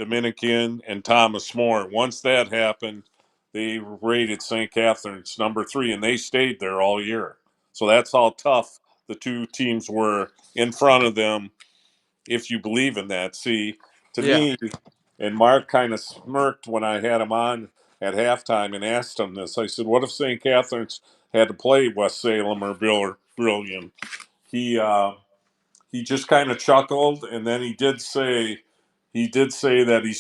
Dominican, and Thomas More. Once that happened, they rated St. Catherine's number 3, and they stayed there all year. So that's how tough the two teams were in front of them, if you believe in that. See, to Yeah. me, and Mark kind of smirked when I had him on at halftime and asked him this. I said, "What if St. Catherine's had to play West Salem or Brilliant?" He he just kind of chuckled, and then he did say that he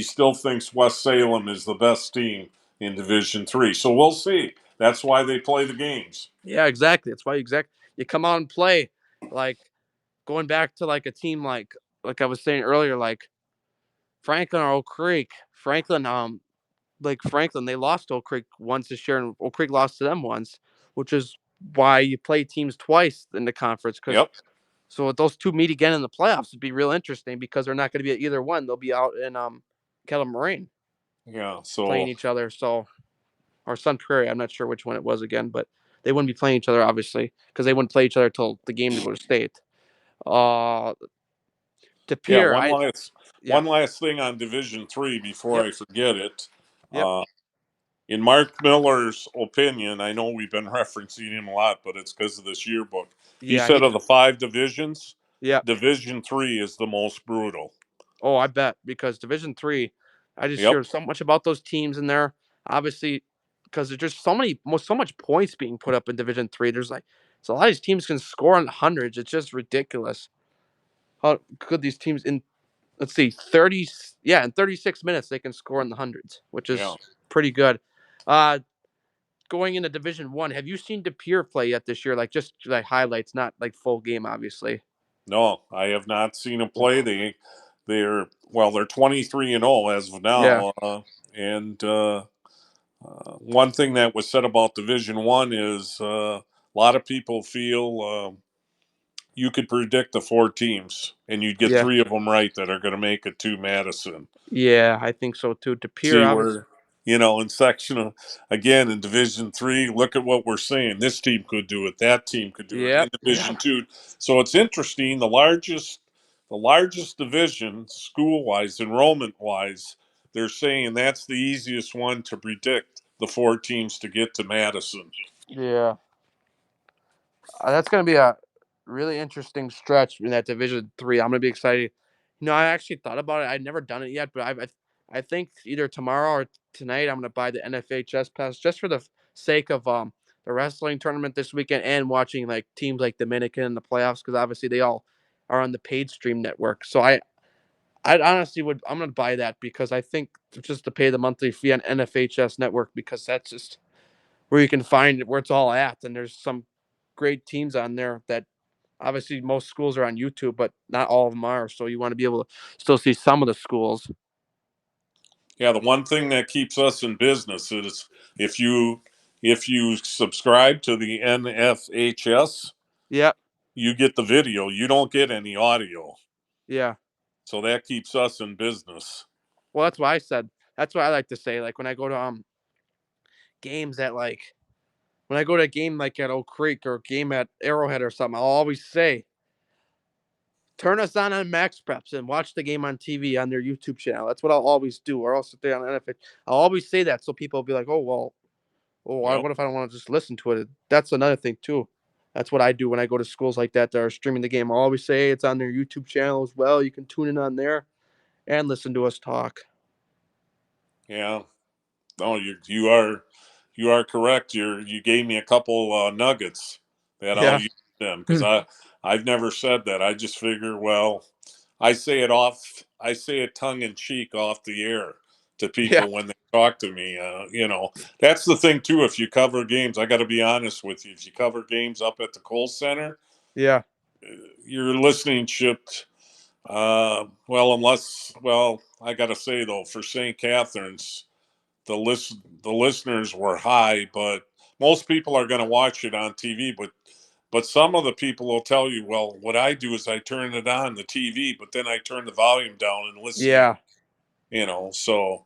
still thinks West Salem is the best team in Division 3. So we'll see. That's why they play the games. Yeah, exactly. That's why you come out and play. Like going back to like a team like I was saying earlier, like Franklin or Oak Creek. Franklin, they lost to Oak Creek once this year, and Oak Creek lost to them once, which is why you play teams twice in the conference. Because Yep. so if those two meet again in the playoffs, it'd be real interesting because they're not going to be at either one. They'll be out in Kettle Moraine Yeah. playing So each other. So or Sun Prairie, I'm not sure which one it was again, but they wouldn't be playing each other obviously because they wouldn't play each other till the game to go to state. Uh, De yeah. Pere, One I last yeah, one last thing on Division 3 before yep, I forget it. yep, In Mark Miller's opinion, I know we've been referencing him a lot, but it's because of this yearbook. He yeah, said of the 5 divisions, yep. Division 3 is the most brutal. Oh, I bet because Division 3, I just Yep. hear so much about those teams in there. Obviously, because there's just so much points being put up in Division 3. There's like, so a lot of these teams can score in the hundreds. It's just ridiculous. How could these teams in let's see, 30, yeah, in 36 minutes they can score in the hundreds, which Yeah. is pretty good. Uh, Going into Division 1, have you seen De Pere play yet this year? Like just like highlights, not like full game, obviously. No, I have not seen him play. They're 23-0 as of Yeah, now, and one thing that was said about Division 1 is a lot of people feel you could predict the 4 teams, and you'd get yeah, 3 of them right that are going to make it to Madison. yeah. I think so too. De Pere, See obviously. where in sectional again in Division 3. Look at what we're saying. This team could do it. That team could do it in Yep, yep, Division 2. So it's interesting. The largest division, school wise, enrollment wise, they're saying that's the easiest one to predict. The 4 teams to get to Madison. yeah. That's gonna be a really interesting stretch in that Division 3. I'm gonna be excited. I actually thought about it. I'd never done it yet, but I think either tomorrow or tonight I'm gonna buy the NFHS pass just for the sake of the wrestling tournament this weekend and watching like teams like Dominican in the playoffs because obviously they all are on the paid stream network. So I honestly would I'm gonna buy that because I think just to pay the monthly fee on NFHS network because that's just where you can find where it's all at and there's some great teams on there that obviously most schools are on YouTube, but not all of them are. So you want to be able to still see some of the schools. Yeah, the one thing that keeps us in business is if you if you subscribe to the NFHS, Yeah, you get the video. You don't get any audio. yeah. So that keeps us in business. Well, that's why I said. That's what I like to say. Like when I go to games at like when I go to a game like at Oak Creek or a game at Arrowhead or something, I'll always say, turn us on Max Preps and watch the game on TV on their YouTube channel. That's what I'll always do. Or I'll sit there on NFL. I'll always say that so people will be like, oh well, Yep. what if I don't want to just listen to it? That's another thing too. That's what I do when I go to schools like that are streaming the game. I always say it's on their YouTube channel as well. You can tune in on there and listen to us talk. Yeah. No, you are correct. You gave me a couple nuggets that I'll Yeah. use them because I've never said that. I just figure, well, I say it tongue in cheek off the air to Yeah. people when they talk to me. That's the thing too. If you cover games, I got to be honest with you. If you cover games up at the Kohl Center, Yeah. your listening shipped. I got to say though, for St. Catherine's, the listeners were high, but most people are going to watch it on TV. But some of the people will tell you, well, what I do is I turn it on the TV, but then I turn the volume down and listen to Yeah. it. So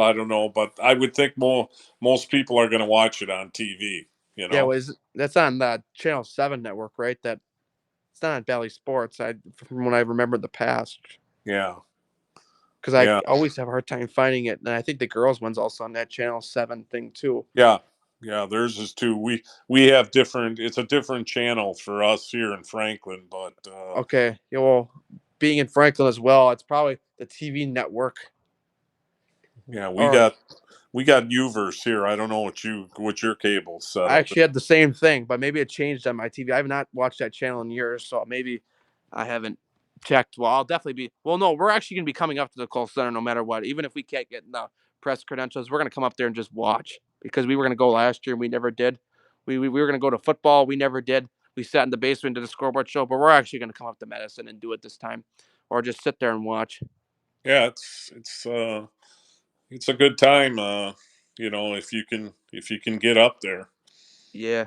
I don't know, but I would think most people are going to watch it on TV. You Yeah. know, That's on the Channel 7 network, right? It's not on Valley Sports. From when I remember the past. yeah. because I Yeah, always have a hard time finding it. And I think the girls' one's also on that Channel 7 thing too. yeah, yeah. Theirs is too. We have different. It's a different channel for us here in Franklin, but Okay, yeah, well, being in Franklin as well, it's probably the TV network. yeah, Or we got Uverse here. I don't know what your cable I setup is. actually had the same thing, but maybe it changed on my TV. I have not watched that channel in years, so maybe I haven't checked. Well, I'll definitely be. Well, no, we're actually going to be coming up to the Cole Center no matter what. Even if we can't get the press credentials, we're going to come up there and just watch because we were going to go last year and we never did. We were going to go to football. We never did. We sat in the basement did a scoreboard show, but we're actually going to come up to Medicine and do it this time, or just sit there and watch. Yeah, it's a good time. If you can get up there. Yeah,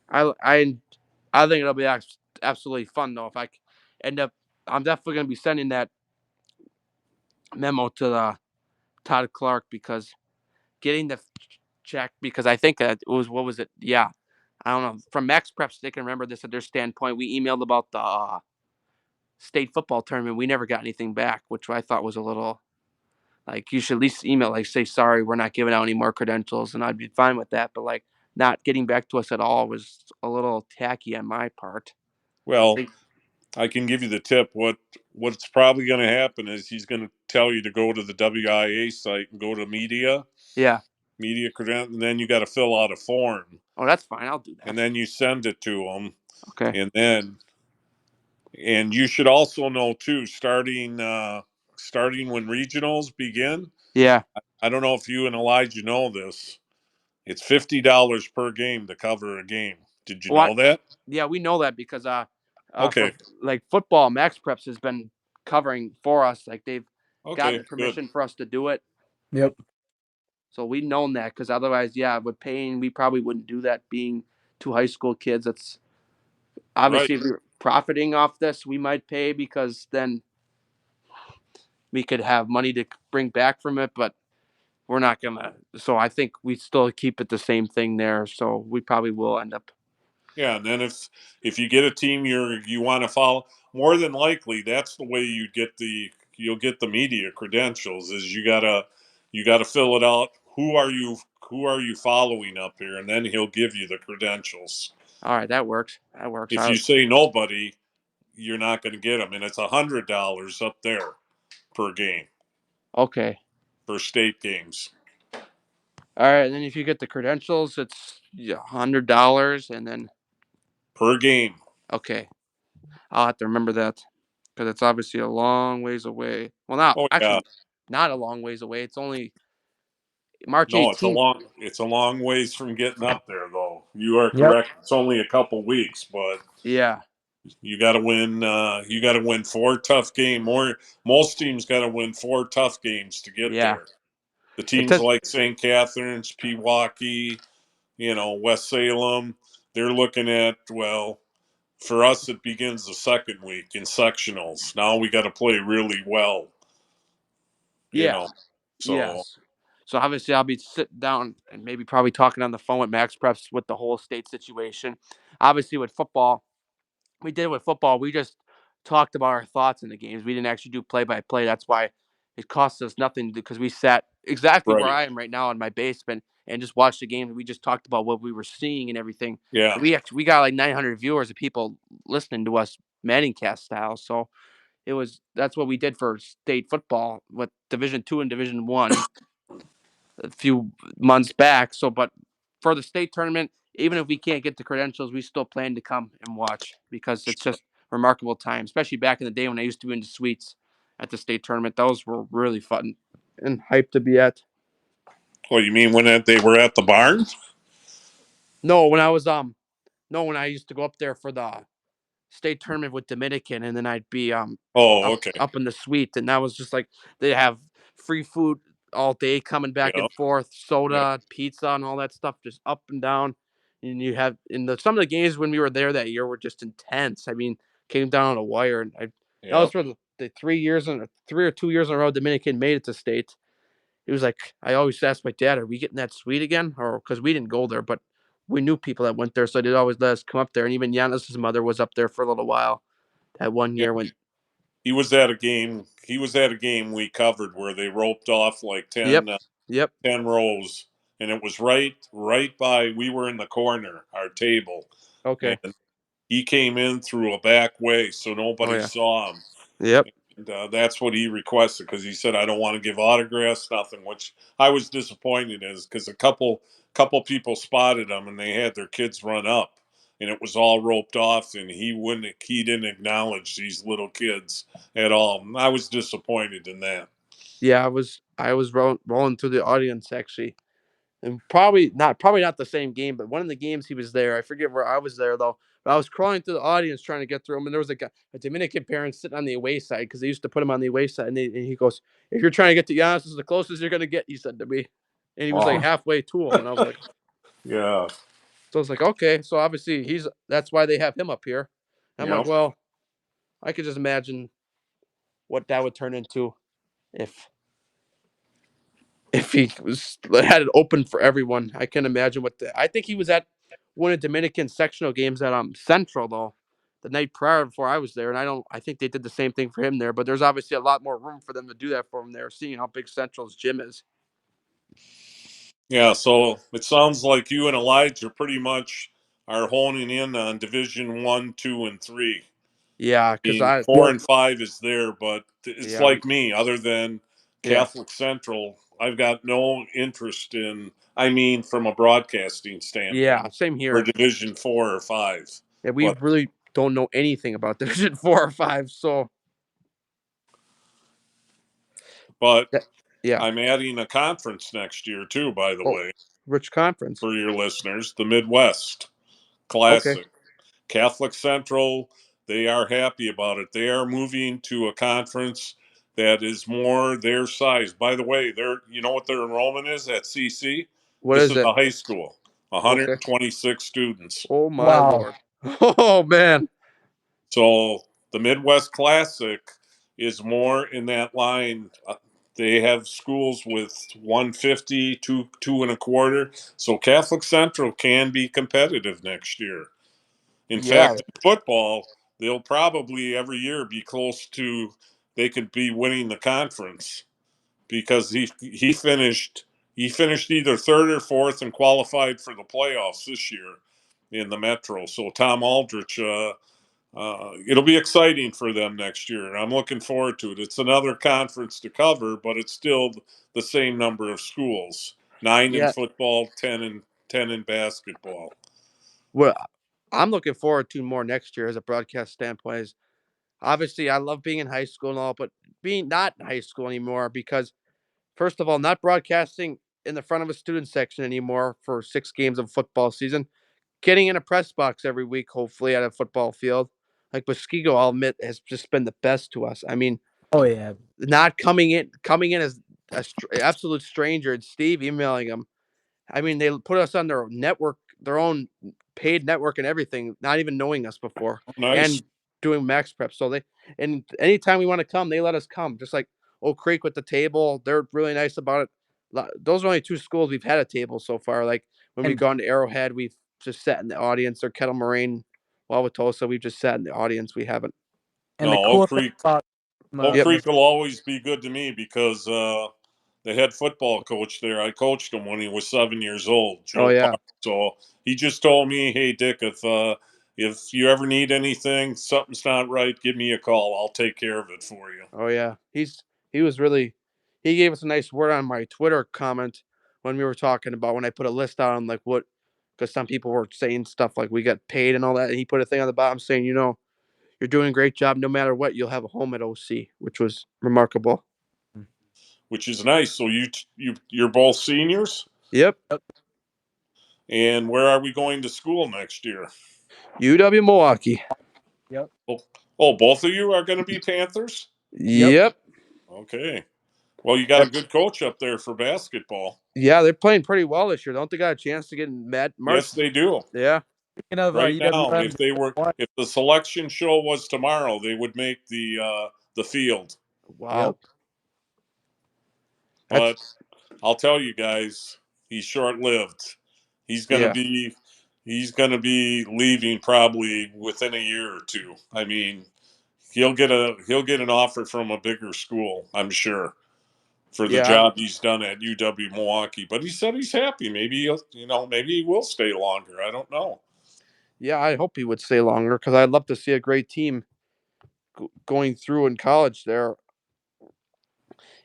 I I I think it'll be absolutely fun though if I end up. I'm definitely going to be sending that memo to the Todd Clark because getting the check because I think that it was what was it? Yeah, I don't know. From Max Preps, they can remember this at their standpoint. We emailed about the state football tournament. We never got anything back, which I thought was a little like you should at least email like say sorry, we're not giving out any more credentials, and I'd be fine with that. But like not getting back to us at all was a little tacky on my part. Well, I can give you the tip. What's probably going to happen is he's going to tell you to go to the WIAA site and go to Yeah. media credential, and then you got to fill out a form, Oh, that's fine. I'll do and that. then you send it to him, Okay. and then and you should also know too, starting when regionals begin. Yeah. I don't know if you and Elijah know this. It's $50 per game to cover a game. Did you What? know that? Yeah, we know that because for Okay. like football, Max Preps has been covering for us. Like they've gotten Okay. Good. permission for us to do it, Yep. so we known that because otherwise, yeah, with paying, we probably wouldn't do that. Being two high school kids, that's Right. obviously if we were profiting off this, we might pay because then we could have money to bring back from it. But we're not gonna. So I think we still keep it the same thing there. So we probably will end up. Yeah, and then if you get a team you want to follow, more than likely that's the way you'll get the media credentials. Is you gotta fill it out. Who are you following up here, and then he'll give you the credentials. All right, that works. That works. If you say nobody, you're not going to get them, and it's $100 up there per game Okay. for state games All right, and then if you get the credentials, it's $100, and then per game. okay, I'll have to remember that because it's obviously a long ways away. Well, not Oh yeah, actually, not a long ways away. It's only March no, 18th. it's a long ways from getting up there though. You are Yep. correct. It's only a couple weeks, but Yeah, you got to win. You got to win four tough games. Most teams got to win four tough games to get yeah. there. The It teams does. like St. Catharines, Pewaukee, West Salem, they're looking at for us, it begins the second week in sectionals. Now we got to play really well, you Yeah. know. So, Yes. So obviously, I'll be sitting down and maybe probably talking on the phone with Max Preps with the whole state situation. Obviously, with football, we did with football. We just talked about our thoughts in the games. We didn't actually do play by play. That's why it cost us nothing because we sat exactly where right. I am right now in my basement and just watched the game. We just talked about what we were seeing and everything. Yeah. We got like 900 viewers of people listening to us Manningcast style. So that's what we did for state football with Division 2 and Division 1 a few months back. So, but for the state tournament, even if we can't get the credentials, we still plan to come and watch because it's just remarkable time, especially back in the day when I used to be in the suites at the state tournament. Those were really fun and hyped to be at. Well, you mean when they were at the barn? No, when I was no, when I used to go up there for the state tournament with Dominican, and then I'd be Oh, okay. up in the suite, and that was just like they have free food all day coming back Yeah. and forth, Yeah. soda, pizza, and all that stuff, just up and down. And you have in the some of the games when we were there that year were just intense. I mean, came down on a wire, and that Yeah. was for the 3 years and 3 or 2 years in a row Dominican made it to state. It was like I always asked my dad, "Are we getting that suite again?" Or because we didn't go there, but we knew people that went there, so they'd always let us come up there. And even Giannis's mother was up there for a little while that one Yeah. year when. he was at a game. He was at a game we covered where they roped off like Yep. 10, Yep. 10 rows, and it was right by. We were in the corner, our table, Okay. and he came in through a back way, so Oh nobody yeah. saw him. Yep. And that's what he requested because he said, "I don't want to give autographs, nothing." Which I was disappointed in, because a couple people spotted him and they had their kids run up, and it was all roped off, and he didn't acknowledge these little kids at all. And I was disappointed in that. Yeah. I was rolling through the audience actually, and probably not the same game, but one of the games he was there. I forget where I was there though. But I was crawling through the audience trying to get through him, and there was a Dominican parent sitting on the away side because they used to put him on the away side, and he goes, "If you're trying to get to Giannis, this is the closest you're gonna get," he said to me, and he was like Oh, halfway to him, and I was like, yeah, so I was like, okay, so obviously that's why they have him up here. And I'm like, yep. well, I could just imagine what that would turn into if he had it open for everyone. I can imagine I think he was at one of Dominican sectional games at Central though, the night prior before I was there, and I think they did the same thing for him there. But there's obviously a lot more room for them to do that for him there, seeing how big Central's gym is. Yeah, so it sounds like you and Elijah pretty much are honing in on Division One, Two, and Three. Yeah, because Mean, I four Yep. and five is there, but it's yeah like me. Other than yeah Catholic Central, I've got no interest in. I mean, from a broadcasting standpoint, yeah same for here. Division Four or Five. Yeah, we But really don't know anything about Division 4 or 5, so but that, yeah. I'm adding a conference next year too. By the Oh, way, which conference? for your listeners, the Midwest Okay. Classic. Catholic Central, they are happy about it. They are moving to a conference that is more their size. By the way, you know what their enrollment is at CC? What This is is it? a high school, Okay. 126 students. Oh my Wow. lord. Oh man. So the Midwest Classic is more in that line. They have schools with 150, two and a quarter. So Catholic Central can be competitive next year. In Yeah. fact, in football, they'll probably every year be close to, they could be winning the conference because he finished either third or fourth and qualified for the playoffs this year in the Metro. So Tom Aldrich, it'll be exciting for them next year, and I'm looking forward to it. It's another conference to cover, but it's still the same number of schools: nine in Yeah. football, ten in basketball. Well, I'm looking forward to more next year as a broadcast standpoint. Is obviously I love being in high school and all, but being not in high school anymore because first of all, not broadcasting in the front of a student section anymore for 6 games of football season. Getting in a press box every week, hopefully at a football field. Like Muskego, I'll admit, has just been the best to us. I mean, Oh yeah. not coming in as absolute stranger, and Steve emailing him. I mean, they put us on their network, their own paid network and everything, not even knowing us before, Nice. and doing max prep. So and anytime we want to come, they let us come. Just like Oak Creek with the table, they're really nice about it. Those are only 2 schools we've had a table so far. Like when we've And gone to Arrowhead, we've just sat in the audience, or Kettle Moraine, Wauwatosa, we've just sat in the audience. We haven't. the No, cool thing about Oak Yep. Creek will always be good to me because the head football coach there, I coached him when he was 7 years old, Oh Joe yeah. Park. So he just told me, "Hey Dick, if you ever need anything, something's not right, give me a call. I'll take care of it for you." Oh yeah, he was really he gave us a nice word on my Twitter comment when we were talking about when I put a list out on like what because some people were saying stuff like we got paid and all that, and he put a thing on the bottom saying, you're doing a great job. No matter what, you'll have a home at OC, which was remarkable. Which is nice. So you're both seniors, Yep, Yep. and where are we going to school next year? UW Milwaukee. Yep. Oh, oh, both of you are going to be Panthers. Yep. Yep, Okay. Well, you got a that's good coach up there for basketball. yeah. They're playing pretty well this year. Don't they got a chance to get in Matt Yes, March? they do. Yeah. Speaking of Right now, UWM, if the selection show was tomorrow, they would make the field. yep. Wow. That's But I'll tell you guys, he's short-lived. He's gonna yeah. be he's gonna be leaving probably within a year or two. I mean, he'll get an offer from a bigger school, I'm sure, for the Yeah, job he's done at UW Milwaukee. But he said he's happy. Maybe maybe he will stay longer. I don't know. yeah. I hope he would stay longer because I'd love to see a great team going through in college there.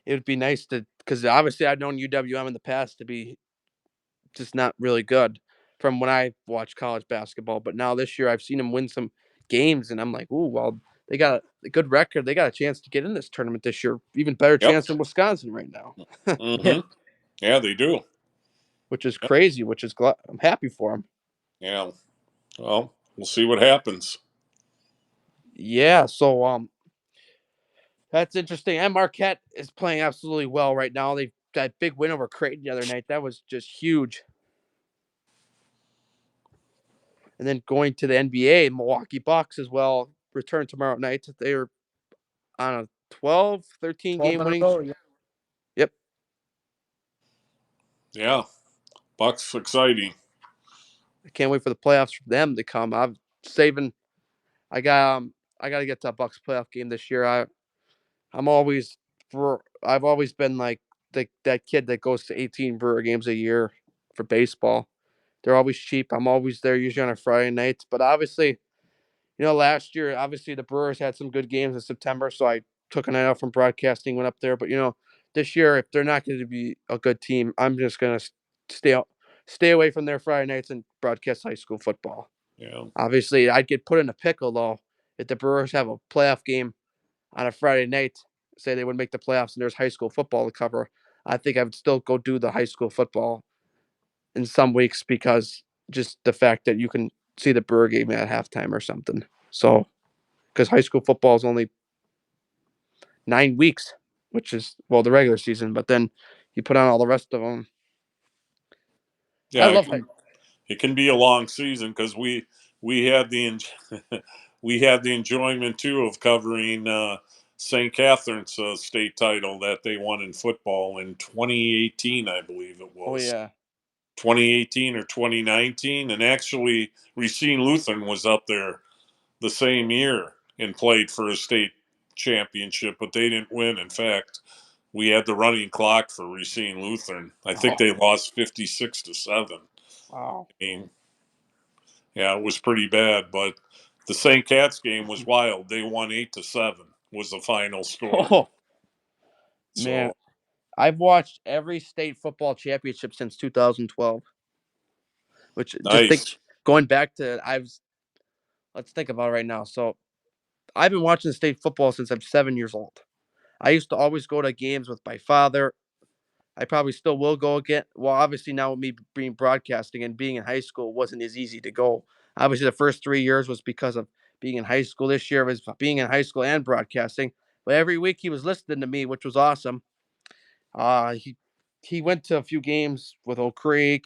It would be nice to, because obviously I've known UWM in the past to be just not really good from when I watched college basketball. But now this year I've seen them win some games, and I'm like, ooh, well, they got a good record. They got a chance to get in this tournament this year. Even better Yep. chance than Wisconsin right now, Yeah. Mm-hmm. Yeah, they do. which is Yep. crazy. Which is I'm happy for them. Yeah. Well, we'll see what happens. Yeah. So that's interesting. And Marquette is playing absolutely well right now. They that big win over Creighton the other night. That was just huge. And then going to the NBA, Milwaukee Bucks as well return tomorrow night. They are on a 12, 13 12 game in a winning. row. Yeah. Yep. Yeah. Bucks exciting. I can't wait for the playoffs for them to come. I'm saving. I got to get to a Bucks playoff game this year. I'm always for. I've always been like that kid that goes to 18 Brewer games a year for baseball. They're always cheap. I'm always there, usually on a Friday night. But obviously, last year, obviously the Brewers had some good games in September, so I took a night off from broadcasting, went up there. But this year, if they're not going to be a good team, I'm just going to stay away from their Friday nights and broadcast high school football. Yeah. Obviously, I'd get put in a pickle though if the Brewers have a playoff game on a Friday night. Say they would make the playoffs and there's high school football to cover. I think I would still go do the high school football in some weeks because just the fact that you can see the Brewer game at halftime or something. So because high school football is only 9 weeks, which is the regular season, but then you put on all the rest of them. I Yeah. love high. It can be a long season because we had we had the enjoyment too of covering St. Catherine's state title that they won in football in 2018, I believe it Oh was yeah. 2018 or 2019, and actually Racine Lutheran was up there the same year and played for a state championship, but they didn't win. In fact, we had the running clock for Racine Lutheran. I think Oh they lost 56-7. wow. I mean, yeah, it was pretty bad, but the St. Cat's game was wild. They won 8-7 was the final score. Oh man, So I've watched every state football championship since 2012. Which just think nice. going back to let's think about it right now. So I've been watching state football since I'm 7 years old. I used to always go to games with my father. I probably still will go again. Well, obviously now with me being broadcasting and being in high school wasn't as easy to go. Obviously the first 3 years was because of being in high school. This year was being in high school and broadcasting. But every week he was listening to me, which was awesome. He went to a few games with Oak Creek.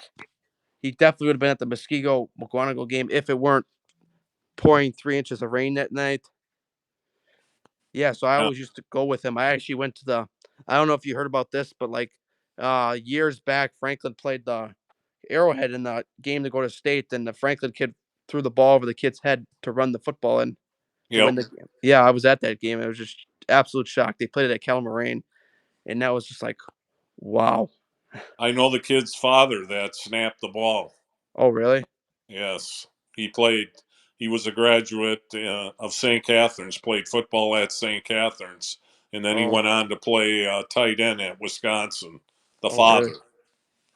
He definitely would have been at the Muskego McGuanago game if it weren't pouring 3 inches of rain that night. Yeah, so I Yeah, always used to go with him. I actually went to I don't know if you heard about this, but like years back, Franklin played the Arrowhead in the game to go to state, and the Franklin kid threw the ball over the kid's head to run the football and to yep. win the game. Yeah, I was at that game. It was just absolute shock. They played it at Calamarain, and that was just like, wow. I know the kid's father that snapped the ball. Oh, really? Yes, he played. He was a graduate of St. Catherine's. Played football at St. Catherine's, and then he Oh, went on to play tight end at Wisconsin. The oh, really? father.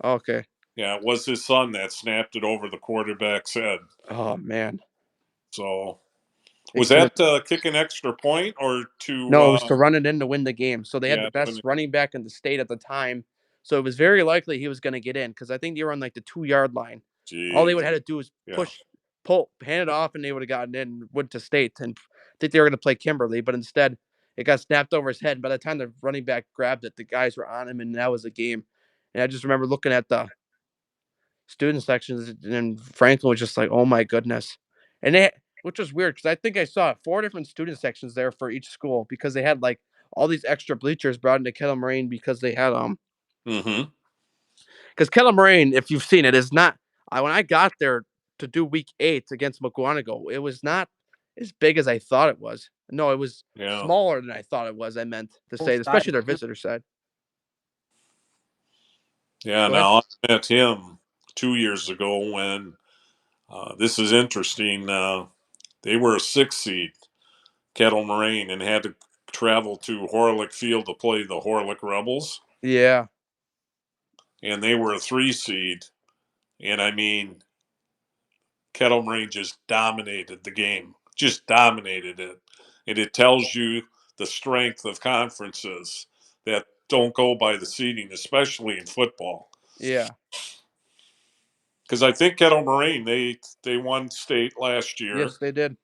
Okay. Yeah, it was his son that snapped it over the quarterback's head. Oh man, So they was could have. that kick an extra point or to No, it was to run it in to win the game. So they had the yeah? best running back in the state at the time. So it was very likely he was going to get in because I think they were on like the 2 yard line. All they Geez, would have had to do was yeah, push, pull, hand it off, and they would have gotten in and went to state. And I think they were going to play Kimberly, but instead it got snapped over his head. By the time the running back grabbed it, the guys were on him, and that was the game. And I just remember looking at the student sections, and Franklin was just like, "Oh my goodness," and which was weird because I think I saw 4 different student sections there for each school because they had like all these extra bleachers brought into Kettle Moraine because they had mm-hmm. because Kettle Moraine, if you've seen it, is not. When I got there to do week 8 against McGuanago, it was not. as big as I thought it was. No, it was Yeah. smaller than I thought it was. I meant to say, Both especially sides their too. visitor side. Yeah. Go ahead. Now I met him 2 years ago when this is interesting. They were a 6 seed, Kettle Moraine, and had to travel to Horlick Field to play the Horlick Rebels, Yeah, and they were a 3 seed. And I mean, Kettle Moraine just dominated the game, just dominated it. And it tells you the strength of conferences that don't go by the seeding, especially in football. yeah. Because I think Kettle Moraine, they won state last year, Yes, they did.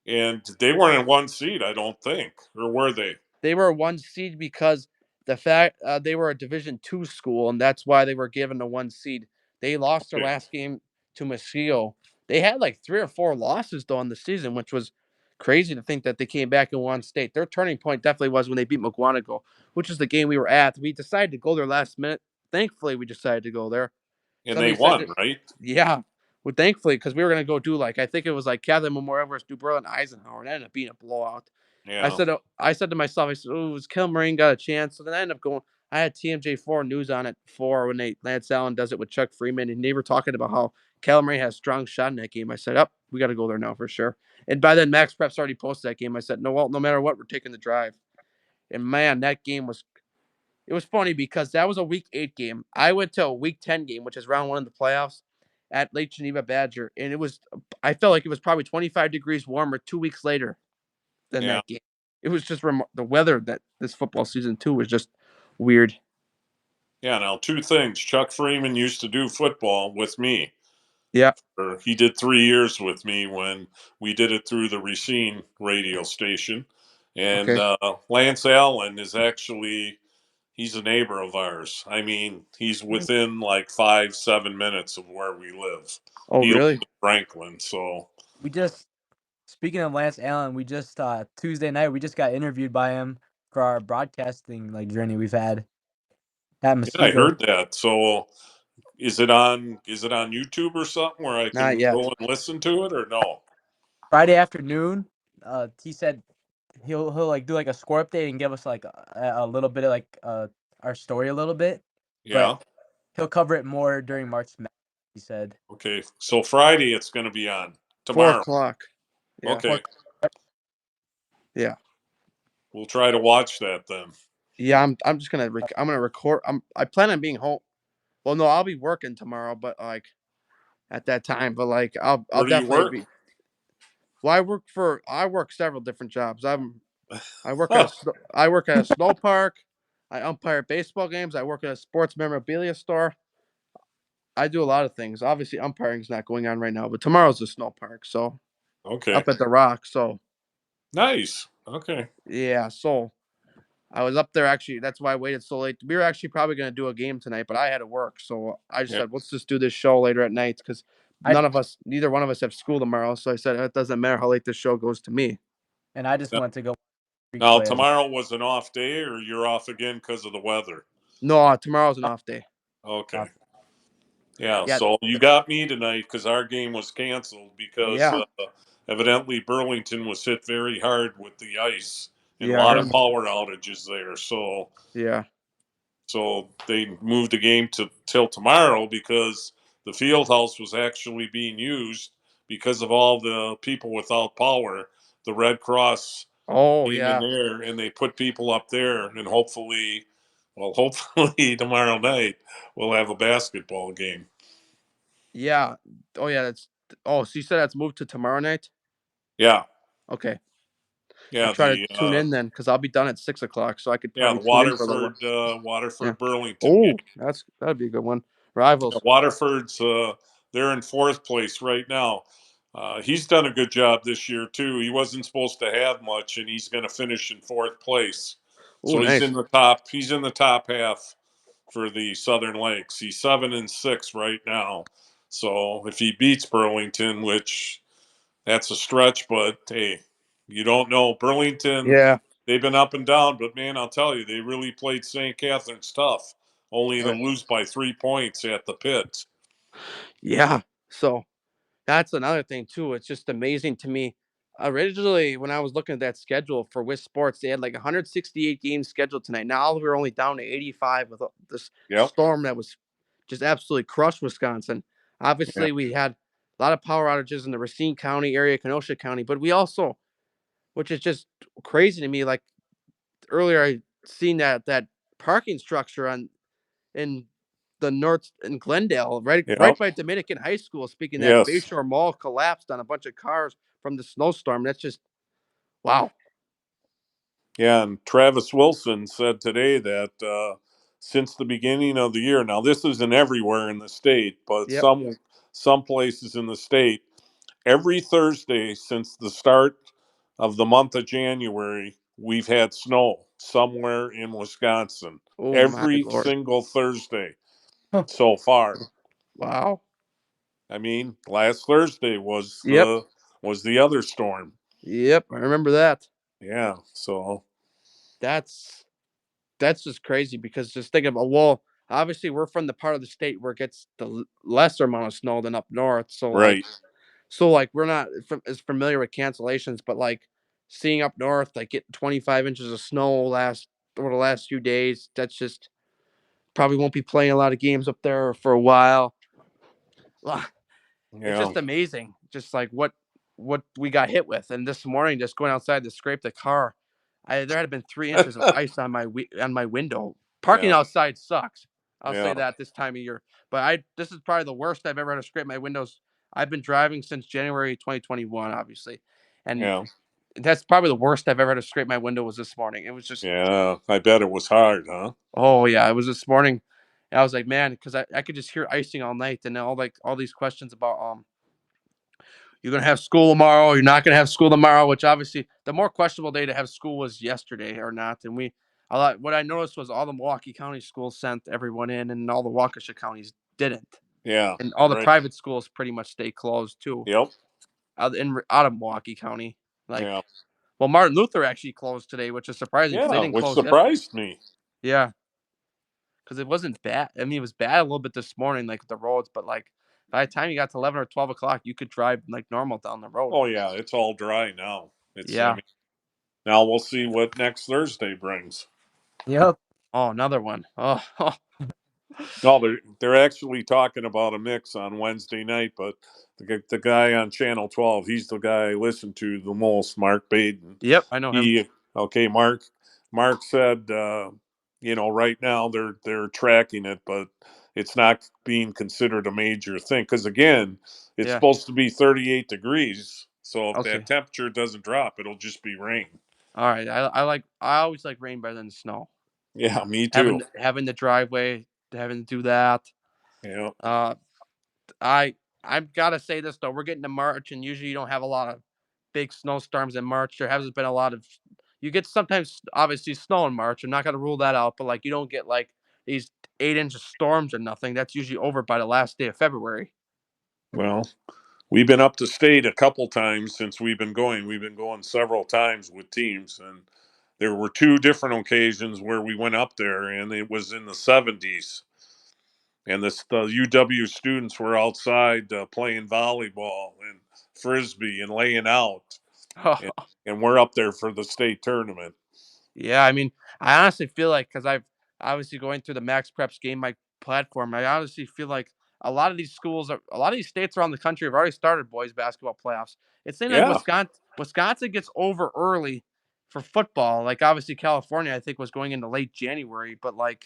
and they weren't in 1 seed, I don't think, or were they? They were a 1 seed because the fact they were a Division 2 school, and that's why they were given a 1 seed. They lost their Okay. last game to Mosquito. They had like 3 or 4 losses though in the season, which was crazy to think that they came back and won state. Their turning point definitely was when they beat McGuanago, which is the game we were at. We decided to go there last minute. Thankfully, we decided to go there. And they Somebody said won, that, right? yeah. Well, thankfully, because we were gonna go do like I think it was like Catholic Memorial versus New Berlin Eisenhower, and it ended up being a blowout. Yeah. I said to myself, I said, "Oh, was Kilmarine got a chance?" So then I ended up going. I had TMJ4 news on it before when Lance Allen does it with Chuck Freeman, and they were talking about how Kilmarine has a strong shot in that game. I said, "Up, we got to go there now for sure." And by then, Max Prep's already posted that game. I said, "No, well, no matter what, we're taking the drive." And man, that game was. It was funny because that was a week 8 game. I went to a week 10 game, which is round 1 of the playoffs at Lake Geneva Badger, and it was. I felt like it was probably 25 degrees warmer 2 weeks later than Yeah. that game. It was just the weather that this football season too was just weird. Yeah. Now, two things. Chuck Freeman used to do football with me. Yeah. He did 3 years with me when we did it through the Racine radio station. And Okay. Lance Allen is actually, he's a neighbor of ours. I mean, he's within like 5, 7 minutes of where we live. Oh, He lives really? in Franklin. So, We just speaking of Lance Allen, we just Tuesday night we just got interviewed by him for our broadcasting like journey we've had at yeah, I Mosquito. heard that. So, is it on YouTube or something where I Not can yet. go and listen to it or no? Friday afternoon, he said he'll like do like a score update and give us like a little bit of like our story a little bit, but Yeah. he'll cover it more during March Madness, he said. Okay. So Friday it's going to be on 4 tomorrow. o'clock. Yeah. Okay. Yeah. We'll try to watch that then. Yeah. I'm just gonna I'm gonna record. I plan on being home. Well, no, I'll be working tomorrow, but like at that time. But like I'll Where do you definitely work? be. Well, I work several different jobs. Huh. I work at a snow park. I umpire baseball games. I work at a sports memorabilia store. I do a lot of things. Obviously, umpiring's not going on right now, but tomorrow's the snow park, so Okay. up at the Rock. So Nice. Okay. yeah, so I was up there actually. That's why I waited so late. We were actually probably gonna do a game tonight, but I had to work, so I just Yeah. said let's just do this show later at night because I neither one of us have school tomorrow. So I said it doesn't matter how late this show goes to me. and I just Now, went to go now, replay of it. tomorrow was an off day, or you're off again because of the weather? No, tomorrow's an off day. Okay. Yeah. Yeah, So you got me tonight because our game was canceled because yeah, evidently Burlington was hit very hard with the ice and a yeah. I lot heard. of power outages there. Yeah. So they moved the game to till tomorrow because the field house was actually being used because of all the people without power. The Red Cross Oh came in yeah, there and they put people up there, and hopefully, well, hopefully tomorrow night we'll have a basketball game. yeah. Oh yeah, that's. Oh, so you said that's moved to tomorrow night? Yeah, Okay, I'll yeah, try to tune in then because I'll be done at 6 o'clock, so I could yeah, probably the tune in for a little while. Yeah. Waterford Burlington game. Oh, that'd be a good one. Yeah, Rivals. Waterford's they're in fourth place right now. He's done a good job this year too. He wasn't supposed to have much, and he's going to finish in fourth place. Oh, So he's in nice. the top. He's in the top half for the Southern Lakes. He's 7-6 right now. So if he beats Burlington, which that's a stretch, but hey, you don't know. Burlington, Yeah. they've been up and down, but man, I'll tell you, they really played St. Catherine's tough, only to lose by 3 points at the pit. Yeah. So that's another thing too. It's just amazing to me. Originally, when I was looking at that schedule for WIS Sports, they had like 168 games scheduled tonight. Now we're only down to 85 with this Yep. storm that was just absolutely crushed Wisconsin. Yeah. Obviously, we had a lot of power outages in the Racine County area, Kenosha County, but we also, which is just crazy to me, like earlier I seen that parking structure on in the north in Glendale, right Yep. by Dominican High School. Speaking that Yes. Bayshore Mall collapsed on a bunch of cars from the snowstorm. That's just wow. Yeah. And Travis Wilson said today that since the beginning of the year, now this isn't everywhere in the state, but Yep. some places in the state, every Thursday since the start of the month of January, we've had snow somewhere in Wisconsin. Oh my Every lord. single Thursday Huh. so far. Wow. I mean, last Thursday Yep. was the other storm. Yep. I remember that. Yeah. So That's that's just crazy because just think about well, obviously we're from the part of the state where it gets the lesser amount of snow than up north. right. So like we're not as familiar with cancellations, but like seeing up north like getting 25 inches of snow last over the last few days, that's just probably won't be playing a lot of games up there for a while. Well, it's Yeah. just amazing, just like what we got hit with. And this morning, just going outside to scrape the car, there had been 3 inches of ice on on my window. Parking Yeah. outside sucks. I'll say Yeah. that this time of year. But I this is probably the worst I've ever had to scrape my windows. I've been driving since January 2021, obviously, and Yeah. that's probably the worst I've ever had to scrape my window was this morning. It was just Yeah. I bet it was hard, huh? oh yeah, it was this morning. And I was like, man, because I could just hear icing all night, and all these questions about you're gonna have school tomorrow, you're not gonna have school tomorrow, which obviously the more questionable day to have school was yesterday or not. And what I noticed was all the Milwaukee County schools sent everyone in, and all the Waukesha counties didn't, Yeah. and all the Right. private schools pretty much stay closed too. Yep. Out of Milwaukee County, like Yeah. well, Martin Luther actually closed today, which is surprising because they Yeah. didn't Which close yet. surprised me. Yeah, because it wasn't bad. I mean, it was bad a little bit this morning, like the roads, but like by the time you got to 11 or 12 o'clock, you could drive like normal down the road. Oh yeah, it's all dry now. I Yeah. mean, now we'll see what next Thursday brings. Yep. Oh, another one. Oh, No, they're actually talking about a mix on Wednesday night, but the guy on Channel 12, he's the guy I listen to the most, Mark Baden. yep, I know him. He okay, Mark said right now they're tracking it, but it's not being considered a major thing because again, it's Yeah. supposed to be 38 degrees. So if that Okay. temperature doesn't drop, it'll just be rain. All right. I always like rain better than snow. Yeah, me too. Having the driveway, having to do that. Yeah. Uh, I I've got to say this though. We're getting to March, and usually you don't have a lot of big snowstorms in March. There hasn't been a lot of. You get sometimes obviously snow in March. I'm not gonna rule that out, but like you don't get like these 8 inch storms or nothing. That's usually over by the last day of February. Well, we've been up to state a couple times since we've been going. We've been going several times with teams, and there were two different occasions where we went up there, and it was in the 70s. And the UW students were outside playing volleyball and frisbee and laying out, and, and we're up there for the state tournament. Yeah, I mean, I honestly feel like because I've obviously going through the Max Preps Game Mike platform, I honestly feel like a lot of these states around the country have already started boys basketball playoffs. It seems like Yeah, Wisconsin gets over early for football. Like obviously California, I think was going into late January, but like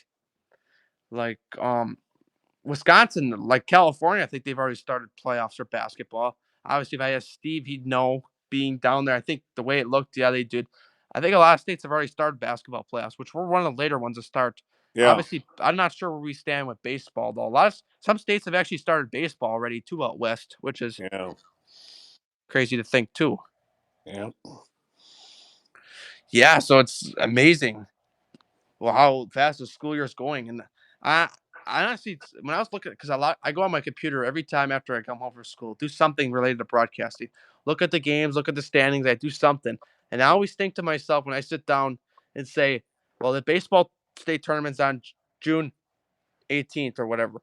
Wisconsin, like California, I think they've already started playoffs for basketball. Obviously, if I asked Steve, he'd know being down there. I think the way it looked, yeah, they did. I think a lot of states have already started basketball playoffs, which were one of the later ones to start. yeah, Obviously, I'm not sure where we stand with baseball though. Some states have actually started baseball already too out west, which is yeah, crazy to think too. yeah. Yeah, so it's amazing well how fast the school year is going. And I I honestly when I was looking because I go on my computer every time after I come home from school, do something related to broadcasting. Look at the games, look at the standings, I do something. And I always think to myself when I sit down and say, well, the baseball state tournament's on June 18th or whatever.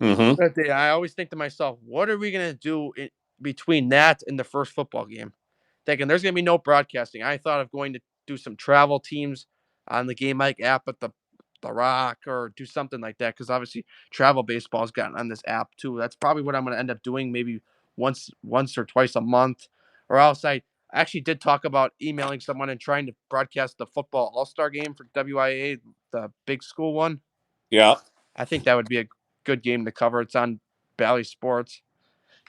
Mm-hmm. That day, I always think to myself, what are we gonna do between that and the first football game? thinking there's gonna be no broadcasting. I thought of going to do some travel teams on the Game Mike app at the Rock or do something like that because obviously travel baseball's gotten on this app too. That's probably what I'm gonna end up doing maybe once or twice a month, or else I actually did talk about emailing someone and trying to broadcast the football All-Star game for WIAA, the big school one. Yeah. I think that would be a good game to cover. It's on Bally Sports,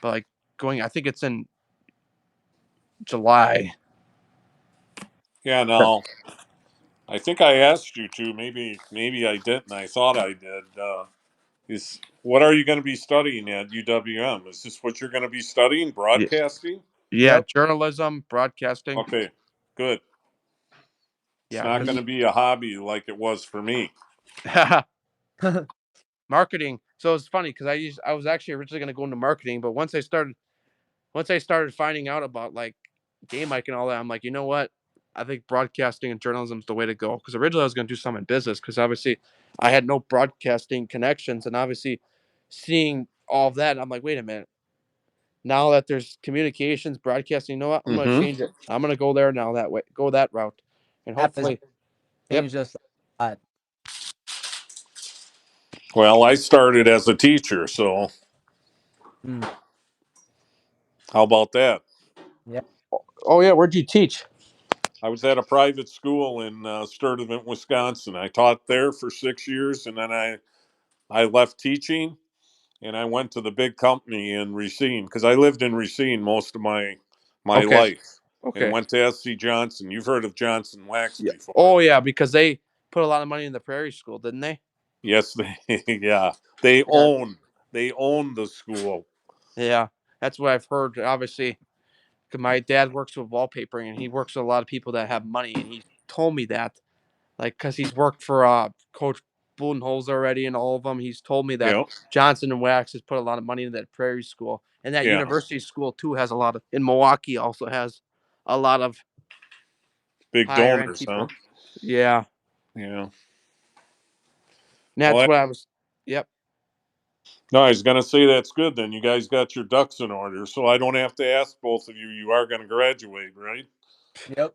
but like I think it's in July. Yeah. No, I think I asked you to. Maybe I didn't. I thought I did. Is what are you going to be studying at UWM? Is this what you're going to be studying? Yeah, Broadcasting? yeah, Yep. journalism, broadcasting. Okay, good. It's Yeah, not going because to be a hobby like it was for me. marketing. So it's funny because I was actually originally going to go into marketing, but once I started finding out about like game mic and all that, I'm like, you know what? I think broadcasting and journalism is the way to go. Because originally I was going to do some in business because obviously I had no broadcasting connections, and obviously seeing all of that, I'm like, wait a minute. Now that there's communications, broadcasting, you know what? I'm going to Mm-hmm. change it. I'm going to go there now that way, go that route, and App has hopefully, yep. changed us a lot. Well, I started as a teacher, so Mm, how about that? yeah. Oh yeah, where'd you teach? I was at a private school in Sturtevant, Wisconsin. I taught there for 6 years, and then I left teaching, and I went to the big company in Racine because I lived in Racine most of my Okay, life, and okay. went to SC Johnson. You've heard of Johnson Wax Yeah. before? Oh yeah, because they put a lot of money in the Prairie School, didn't they? Yes, they yeah they Yeah. own they own the school. Yeah, that's what I've heard. Obviously, because my dad works with wallpapering, and he works with a lot of people that have money, and he told me that, like, because he's worked for Coach Budenholzer already, and all of them. He's told me that Yeah, Johnson and Wax has put a lot of money into that Prairie School, and that yeah, University School too has a lot of. In Milwaukee, also has a lot of big higher end donors, huh? people. Yeah, Yeah. and Well, that's what I was. Yep. no, I was gonna say that's good. Then you guys got your ducks in order, so I don't have to ask both of you. You are gonna graduate, right? Yep.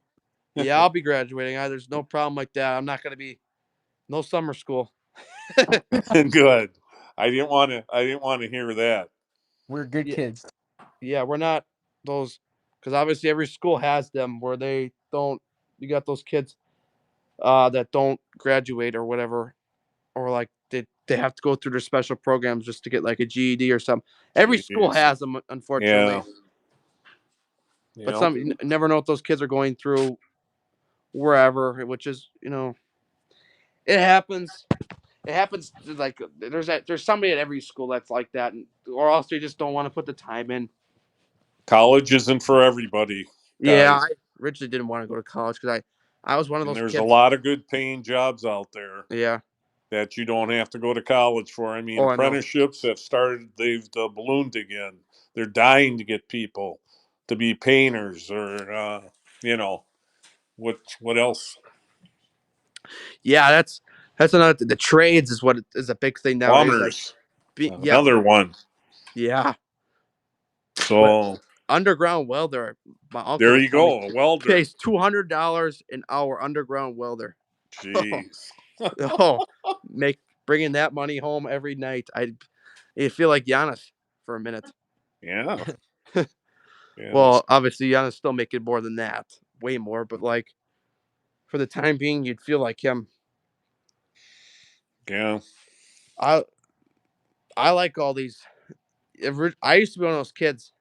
Yeah, I'll be graduating. There's no problem like that. I'm not going to be no summer school. Good. I didn't want to hear that. We're good Yeah, kids. yeah, we're not those because obviously every school has them where they don't. You got those kids that don't graduate or whatever, or like they have to go through their special programs just to get like a GED or something. Every school Jeez. has them, Yeah. unfortunately, but Yeah. some you never know what those kids are going through wherever, which is it happens. It happens like there's somebody at every school that's like that, or else they just don't want to put the time in. College isn't for everybody, Yeah, guys. I originally didn't want to go to college because I was one of And those there's a kids. lot of good paying jobs out there Yeah. that you don't have to go to college for. I mean, Oh, I know. apprenticeships have started, they've ballooned again. They're dying to get people to be painters or, you know, what else? Yeah, that's another. The trades is what is a big thing nowadays. Like, Plumbers, yeah, another one. yeah. But So underground welder, my uncle there was you telling me, go, a welder. pays $200 an hour underground welder. Jeez. Oh, make bringing that money home every night. I feel like Giannis for a minute. Yeah. Yeah. Well, obviously Giannis still making more than that, way more. But like for the time being, you'd feel like him. Yeah. I I like all these. I used to be one of those kids.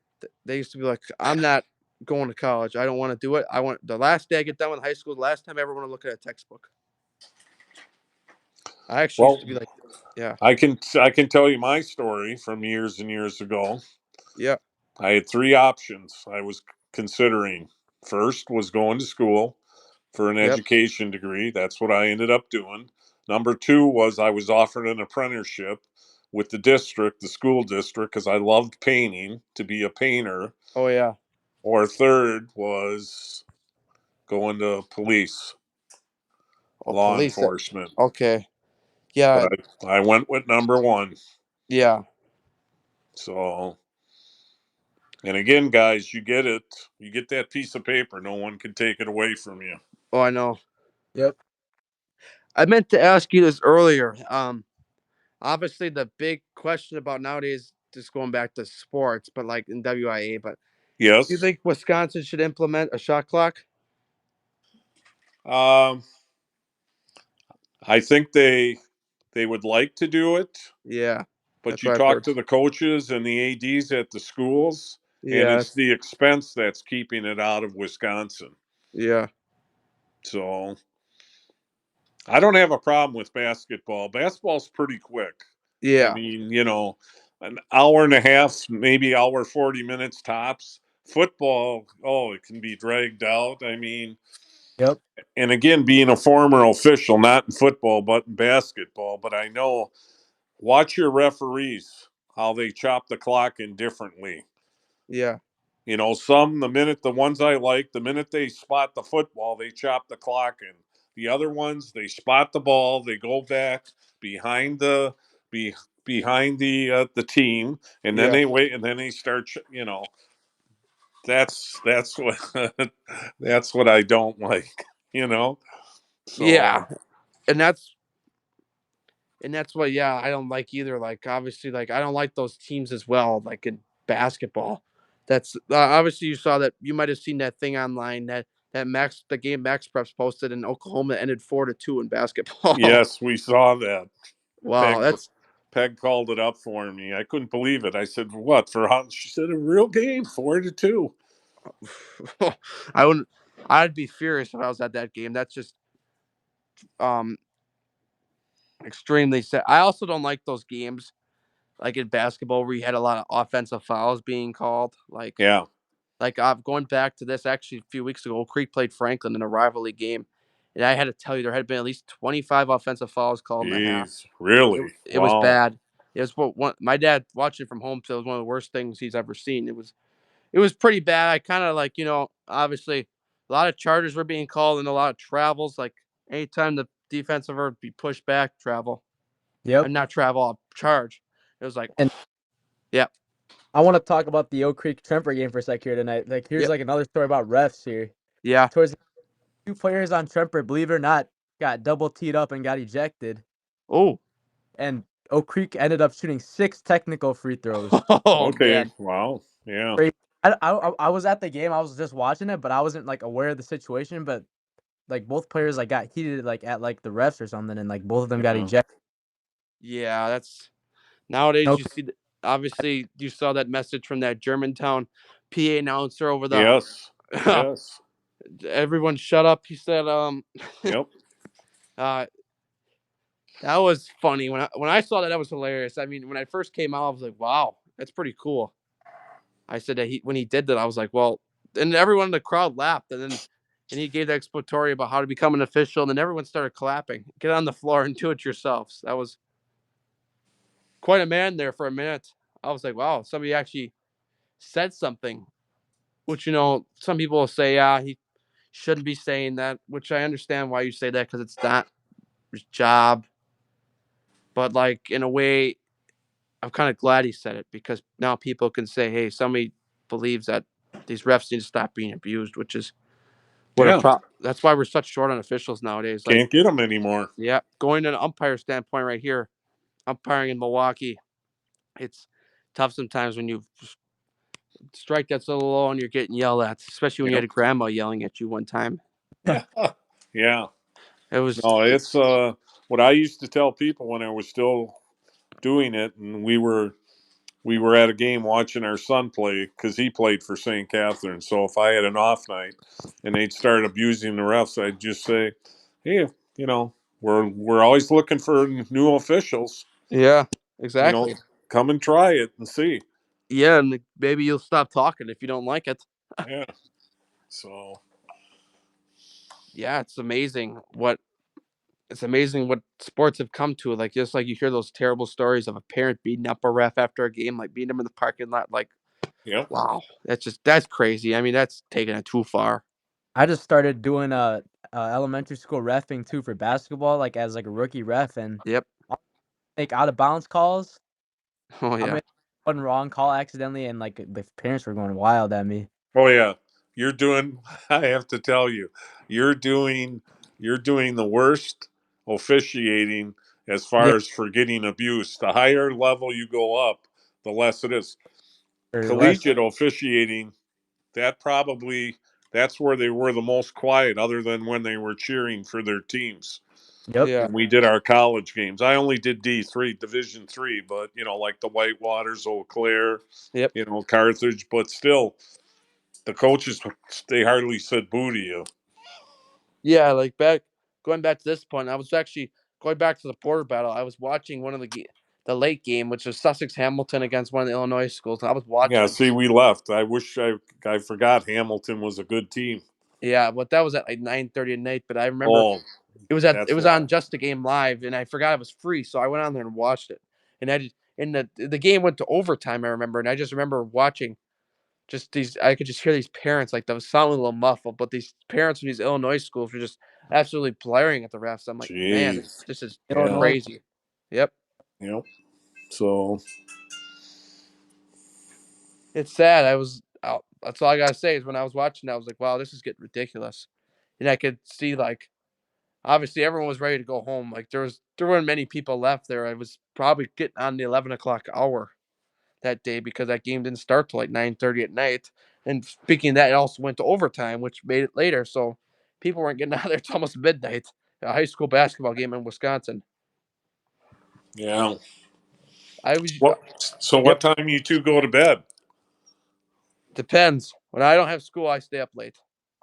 They used to be like, I'm not going to college. I don't want to do it. I want the last day I get done with high school. The last time I ever want to look at a textbook. I actually used Well, to be like, yeah, I can tell you my story from years and years ago. yeah, I had three options I was considering. First was going to school for an yep. education degree. That's what I ended up doing. Number two was I was offered an apprenticeship with the school district, because I loved painting to be a painter. Oh yeah. Or third was going to police, Oh, law police. enforcement. Okay. But Yeah, I went with number one. yeah. So And again, guys, you get it. You get that piece of paper. No one can take it away from you. Oh, I know. Yep. I meant to ask you this earlier. Obviously the big question about nowadays, just going back to sports, but like in WIA, but do you Yes. think Wisconsin should implement a shot clock? Um, I think they would like to do it, Yeah, but that's you what I've talk heard. to the coaches and the ads at the schools, and Yeah, it's the expense that's keeping it out of Wisconsin. yeah, So I don't have a problem with basketball. Basketball's pretty quick. I yeah, mean, an hour and a half, maybe hour 40 minutes tops. Football, oh, it can be dragged out. I mean, Yep. and again, being a former official, not in football but in basketball, but I know, watch your referees, how they chop the clock indifferently. yeah, Some, the ones I like, the minute they spot the football, they chop the clock in. The other ones, they spot the ball, they go back behind be, behind the team, and then yeah, they wait, and then they start. That's what that's what I don't like. You know, yeah, so and that's what, yeah, I don't like either. Like obviously, like I don't like those teams as well. Like in basketball, that's obviously you saw that. You might have seen that thing online that the game Max Preps posted in Oklahoma ended 4-2 in basketball. yes, we saw that. Wow, Peg that's Peg called it up for me. I couldn't believe it. I said, "What for how?" She said, "A real game, 4-2." I wouldn't. I'd be furious if I was at that game. That's just um extremely sad. I also don't like those games like in basketball where you had a lot of offensive fouls being called. Yeah. Going back to this actually a few weeks ago, Oak Creek played Franklin in a rivalry game, and I had to tell you there had been at least 25 offensive fouls called in the half. Jeez. Really? It was Wow. bad. It was what one my dad watching from home said it was one of the worst things he's ever seen. It was pretty bad. I kind of obviously a lot of charges were being called and a lot of travels. Like anytime the defensive would be pushed back, travel Yep. and not travel, charge. It was like, And yeah, I want to talk about the Oak Creek Tremper game for a sec here tonight. Like, here's yep, like another story about refs here. yeah. Towards the two players on Tremper, believe it or not, got double teed up and got ejected. Oh, And Oak Creek ended up shooting 6 technical free throws. oh Okay. man, Wow. Yeah. Crazy. I was at the game. I was just watching it, but I wasn't like aware of the situation. But like both players like got heated like at like the refs or something, and like both of them got Yeah. ejected. yeah. That's nowadays. No, You see, obviously, you saw that message from that Germantown PA announcer over the. Yes. Yes. Everyone, shut up. He said, Yep. uh, that was funny when I saw that. That was hilarious. I mean, when I first came out, I was like, "Wow, that's pretty cool." I said that when he did that, I was like, "Well," and everyone in the crowd laughed, and he gave the expository about how to become an official, and then everyone started clapping. Get on the floor and do it yourselves. That was quite a man there for a minute. I was like, "Wow, somebody actually said something." Which some people will say, "Yeah, he shouldn't be saying that," which I understand why you say that because it's not his job. But like in a way, I'm kind of glad he said it because now people can say, "Hey, somebody believes that these refs need to stop being abused," which is what a Yeah. pro. That's why we're such short on officials nowadays. Like, Can't get them anymore. yeah, going to an umpire standpoint right here, umpiring in Milwaukee, it's tough sometimes when you strike that's a little low and you're getting yelled at, especially when you had Yep. a grandma yelling at you one time. Yeah. Yeah. It was, No, it's what I used to tell people when I was still doing it, and we were at a game watching our son play because he played for St. Catherine. So if I had an off night and they'd start abusing the refs, I'd just say, "Hey, you know, we're always looking for new officials. yeah, You know, exactly. come and try it and see." Yeah, and maybe you'll stop talking if you don't like it. Yeah. So Yeah, it's amazing what sports have come to. Like just like you hear those terrible stories of a parent beating up a ref after a game, like beating him in the parking lot. Like, yep. wow, that's crazy. I mean, that's taking it too far. I just started doing elementary school refing too for basketball, like as like a rookie ref, and Yep. I'll make out of bounds calls. Oh I'm yeah. one wrong call accidentally, and like the parents were going wild at me. Oh yeah, you're doing. I have to tell you, you're doing. You're doing the worst officiating as Yeah, far as for getting abuse. The higher level you go up, the less it is. or less. Collegiate officiating, that probably that's where they were the most quiet, other than when they were cheering for their teams. Yep. Yeah. When we did our college games, I only did D3, Division 3, but like the Whitewaters, Eau Claire, Yep. Carthage, but still, the coaches they hardly said boo to you. Yeah, like going back to this point, I was actually going back to the border battle. I was watching one of the late game, which was Sussex Hamilton against one of the Illinois schools. And I was Yeah, watching it. see, we left. I wish I forgot Hamilton was a good team. Yeah, but that was at like 9:30 at night. But I remember Oh, it that's was why. on Just a Game Live, and I forgot it was free, so I went on there and watched it. And the game went to overtime. I remember, and I just remember watching just these. I could just hear these parents like that was sounding a little muffled, but these parents from these Illinois schools were just absolutely blaring at the refs. I'm like, man, Jeez. this is Yeah. Illinois. crazy. Yep. Yep. So It's sad. That's all I gotta say is when I was watching, I was like, wow, this is getting ridiculous, and I could see like obviously everyone was ready to go home. Like there weren't many people left there. I was probably getting on the 11 o'clock hour that day because that game didn't start till like 9:30 at night. And speaking of that, it also went to overtime, which made it later. So people weren't getting out of there till almost midnight. A high school basketball game in Wisconsin. yeah. I was What? So yep. what time you two go to bed? Depends. When I don't have school, I stay up late.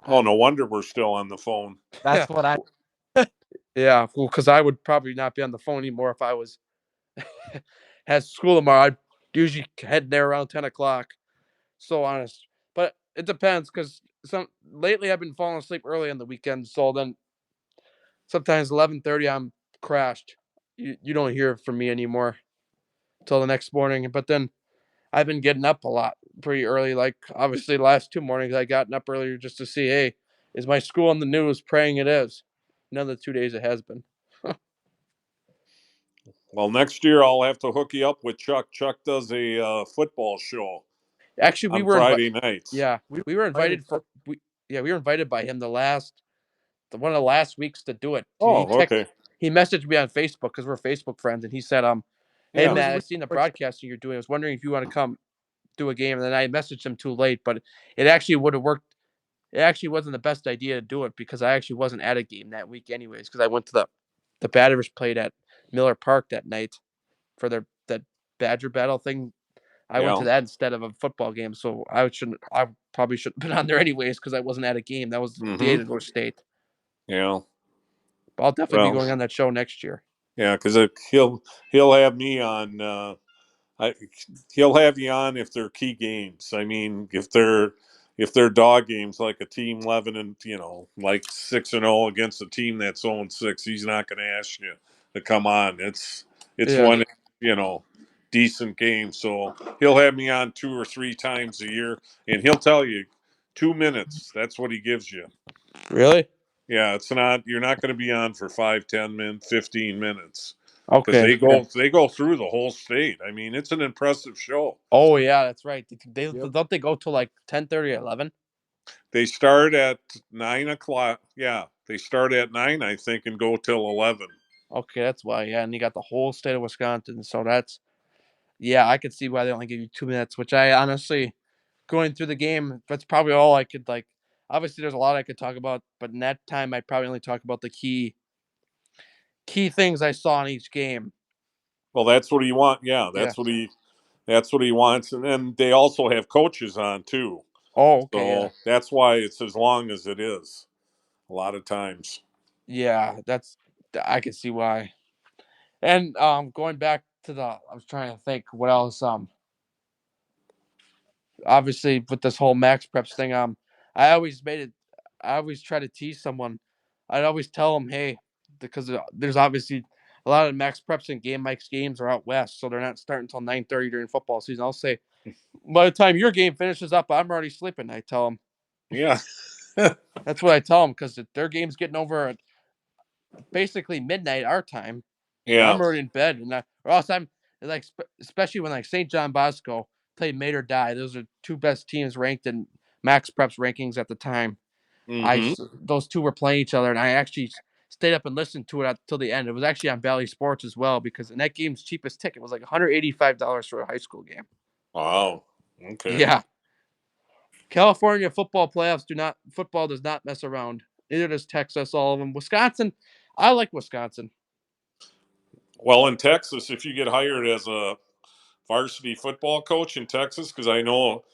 Oh, no wonder we're still on the phone. Yeah. That's what I. Yeah, well, because I would probably not be on the phone anymore if I was had school tomorrow. I'd usually head there around 10 o'clock. So honest, but it depends because some lately I've been falling asleep early on the weekends. So then sometimes 11:30 I'm crashed. You don't hear from me anymore till the next morning. But then I've been getting up a lot pretty early. Like obviously the last 2 mornings I gotten up earlier just to see, hey, is my school on the news? Praying it is. None of the 2 days it has been. Well, next year I'll have to hook you up with Chuck. Chuck does a football show Actually, we on were invited. Friday nights. Yeah, we were invited for. We were invited by him one of the last weeks to do it. Oh, okay. He messaged me on Facebook because we're Facebook friends, and he said, hey It Yeah. was Matt, I really seen the fortunate. broadcasting you're doing. I was wondering if you want to come do a game." And then I messaged him too late, but it actually would have worked. It actually wasn't the best idea to do it because I actually wasn't at a game that week anyways because I went to the Batters played at Miller Park that night for that Badger battle thing. I went Yeah. to that instead of a football game, so I probably shouldn't have been on there anyways because I wasn't at a game. That was the day Mm-hmm. to go to state. Yeah. But I'll definitely be Well, going on that show next year. yeah, because he'll have me on. I, he'll have you on if they're key games. I mean, if they're dog games like a team 11 and like 6-0 against a team that's 0-6, he's not going to ask you to come on. It's Yeah. one you know decent game. So he'll have me on 2 or 3 times a year, and he'll tell you 2 minutes. That's what he gives you. Really? Yeah, it's not. You're not going to be on for 5, 10 minutes, 15 minutes, because Okay. Yeah. they go through the whole state. I mean, it's an impressive show. Oh yeah, that's right. Yep. Don't they go till like 10:30, 11? They start at 9 o'clock. Yeah, they start at 9, I think, and go till 11. Okay, that's why. Yeah, and you got the whole state of Wisconsin. So that's yeah, I could see why they only give you 2 minutes. Which I honestly, going through the game, that's probably all I could like. Obviously, there's a lot I could talk about, but in that time, I'd probably only talk about the key things I saw in each game. Well, that's what he want. Yeah, Yeah. that's what he wants. And then they also have coaches on too. Oh, okay. Yeah. So that's why it's as long as it is. A lot of times. Yeah. I can see why. And going back to I was trying to think what else. Obviously with this whole max preps thing, I always made it. I always try to tease someone. I'd always tell them, hey, because there's obviously a lot of max preps and game mike's games are out west, so they're not starting until 9:30 during football season. I'll say, by the time your game finishes up, I'm already sleeping. I tell them Yeah. that's what I tell them because their game's getting over at basically midnight our time. Yeah. I'm already in bed, or else I'm like especially when like St. John Bosco played Made or Die. Those are two best teams ranked in Max Preps rankings at the time. Mm-hmm. Those two were playing each other, and I actually stayed up and listened to it until the end. It was actually on Bally Sports as well because in that game's cheapest ticket was like $185 for a high school game. Wow. Okay. Yeah, California football does not mess around. Neither does Texas. All of them. Wisconsin, I like Wisconsin. Well, in Texas, if you get hired as a varsity football coach in Texas, because I know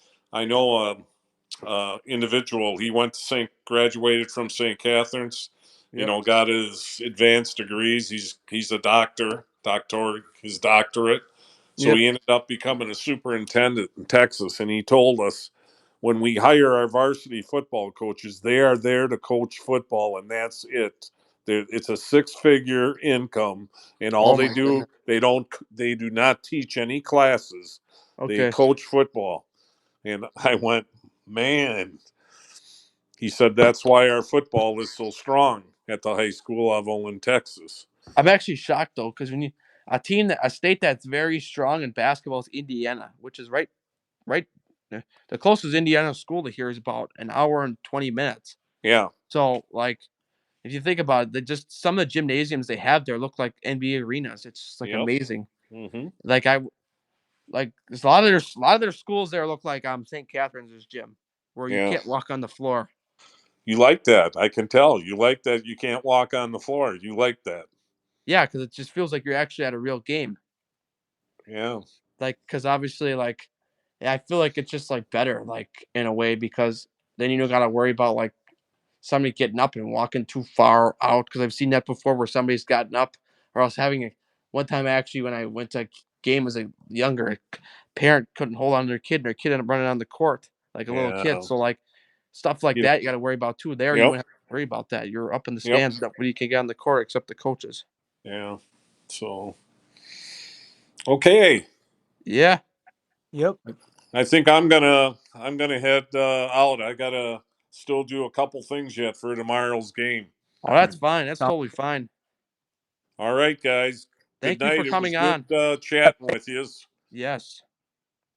individual. He went to graduated from St. Catherine's. Yep. Got his advanced degrees. He's a his doctorate. So Yep. he ended up becoming a superintendent in Texas, and he told us when we hire our varsity football coaches, they are there to coach football, and that's it. It's a six-figure income, and all Oh they my do goodness. they do not teach any classes. They Okay. coach football. And I went, man. He said that's why our football is so strong at the high school level in Texas. I'm actually shocked though, because when you a state that's very strong in basketball is Indiana, which is right. The closest Indiana school to here is about an hour and 20 minutes. Yeah. So like, if you think about it, just some of the gymnasiums they have there look like NBA arenas. It's just, like Yep. amazing. Mm-hmm. Like there's a lot of their schools there look like St. Catherine's gym where you Yeah. can't walk on the floor. You like that. I can tell. You like that you can't walk on the floor. You like that. Yeah, because it just feels like you're actually at a real game. Yeah. Like, because obviously, like, yeah, I feel like it's just like better, like in a way, because then you don't got to worry about like somebody getting up and walking too far out. Because I've seen that before where somebody's gotten up, or else having a one time actually when I went to a game as a younger parent couldn't hold on to their kid, and their kid ended up running on the court like a little kid. Yeah. So like stuff like You, that you got to worry about too. There you yep. wouldn't have to worry about that. You're up in the Yep. stands, nobody can get on the court except the coaches. Yeah. So okay. Yeah. Yep. I think I'm gonna head out. I gotta still do a couple things yet for tomorrow's game. Oh, that's fine. That's So, totally fine. All right, guys. Good Thank you for night. It was coming good on. chatting with you. Yes.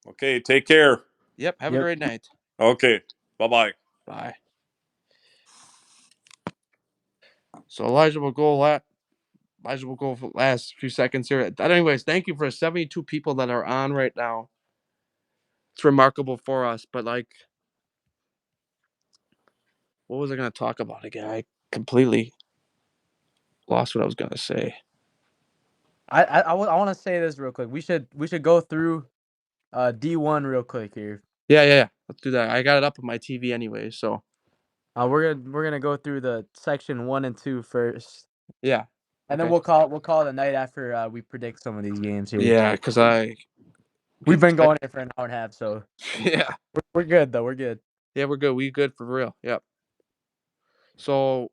Okay, take care. Yep. Have a yep. great night. Okay, bye bye. Bye. So Elijah will go for the last few seconds here. But anyways, thank you for 72 people that are on right now. It's remarkable for us. But like, what was I gonna talk about again? I completely lost what I was gonna say. I want to say this real quick. We should go through D1 real quick here. Yeah. Let's do that. I got it up on my TV anyway. So We're gonna go through the section 1 and 2 first, yeah. and then Okay. we'll call it a night after we predict some of these games here. Yeah, because I We've been I going here for an hour and a half, so yeah. we're good though. We're good. Yeah, we're good. We good for real. Yep. So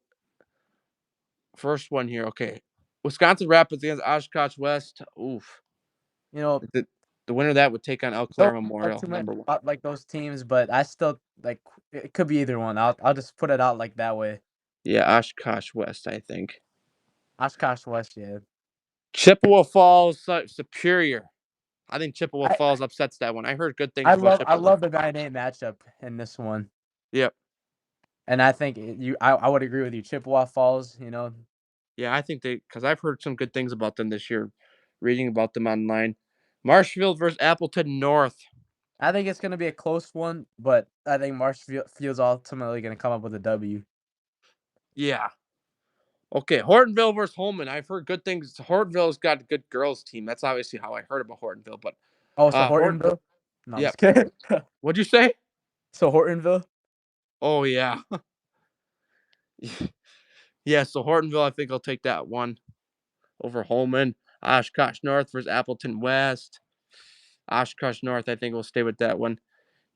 first one here. Okay. Wisconsin Rapids against Oshkosh West. Oof. You know, The, the winner of that would take on Eau don't Claire talk Memorial, too much number one. about like those teams, but I still like it could be either one. I'll just put it out like that way. Yeah, Oshkosh West, I think. Oshkosh West, yeah. Chippewa Falls Superior. I think Chippewa I Falls upsets that one. I heard good things I about love I Chippewa. love the 9-8 matchup in this one, Yep. and I think I would agree with you. Chippewa Falls, Yeah, I think because I've heard some good things about them this year, reading about them online. Marshfield versus Appleton North. I think it's gonna be a close one, but I think Marshfield's ultimately gonna come up with a W. Yeah. Okay, Hortonville versus Holman. I've heard good things. Hortonville's got a good girls team. That's obviously how I heard about Hortonville. But Oh, so Hort. Hortonville? No, I'm Yep. just kidding. What'd you say? So Hortonville? Oh yeah. Yeah. So Hortonville, I think I'll take that one over Holman. Oshkosh North versus Appleton West. Oshkosh North, I think we'll stay with that one.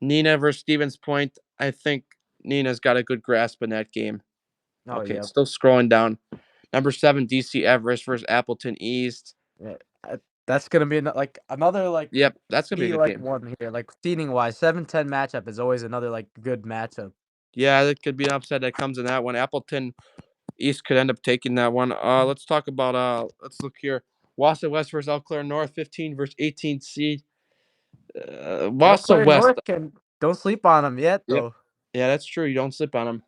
Nina versus Stevens Point. I think Nina's got a good grasp in that game. Oh Okay, yeah. still scrolling down. Number 7, DC Everest versus Appleton East. Yeah, that's gonna be another Yep, that's gonna be a good game. one here. Like seating wise, 7-10 matchup is always another good matchup. Yeah, that could be an upset that comes in that one. Appleton East could end up taking that one. Let's talk about let's look here. Wausau West versus Eau Claire North, 15 versus 18 seed. Eau Wausau Claire West. North don't sleep on them yet Yep. though. Yeah, that's true. You don't slip on them.